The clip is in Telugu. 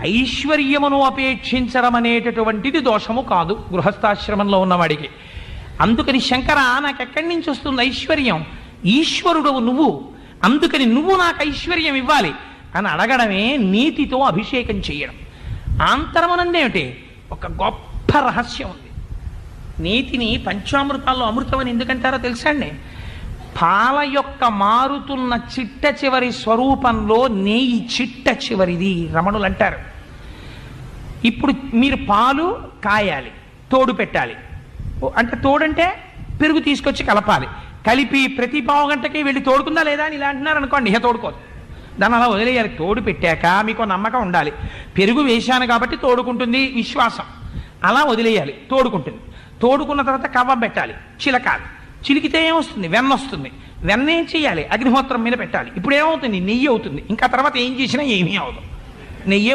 ఐశ్వర్యమును అపేక్షించడం అనేటటువంటిది దోషము కాదు గృహస్థాశ్రమంలో ఉన్నవాడికి. అందుకని శంకర నాకెక్కడి నుంచి వస్తుంది ఐశ్వర్యం? ఈశ్వరుడవు నువ్వు, అందుకని నువ్వు నాకు ఐశ్వర్యం ఇవ్వాలి అని అడగడమే నీతితో అభిషేకం చేయడం. ఆంతరమునందేమిటి? ఒక గొప్ప రహస్యం ఉంది. నీతిని పంచామృతాల్లో అమృతం అని ఎందుకంటారో తెలుసా అండి? పాల యొక్క మారుతున్న చిట్ట చివరి స్వరూపంలో నెయ్యి చిట్ట చివరిది రమణులు అంటారు. ఇప్పుడు మీరు పాలు కాయాలి, తోడు పెట్టాలి. అంటే తోడంటే పెరుగు తీసుకొచ్చి కలపాలి. కలిపి ప్రతి పావు గంటకి వెళ్ళి తోడుకుందా లేదా అని ఇలా అంటున్నారు అనుకోండి, ఇక తోడుకోదు. దాన్ని అలా వదిలేయాలి. తోడు పెట్టాక మీకు నమ్మకం ఉండాలి, పెరుగు వేశాను కాబట్టి తోడుకుంటుంది విశ్వాసం. అలా వదిలేయాలి, తోడుకుంటుంది. తోడుకున్న తర్వాత కవ్వం పెట్టాలి, చిలకాలి. చిలికితే ఏమొస్తుంది? వెన్న వస్తుంది. వెన్న ఏం చేయాలి? అగ్నిహోత్రం మీద పెట్టాలి. ఇప్పుడు ఏమవుతుంది? నెయ్యి అవుతుంది. ఇంకా తర్వాత ఏం చేసినా ఏమీ అవదు, నెయ్యి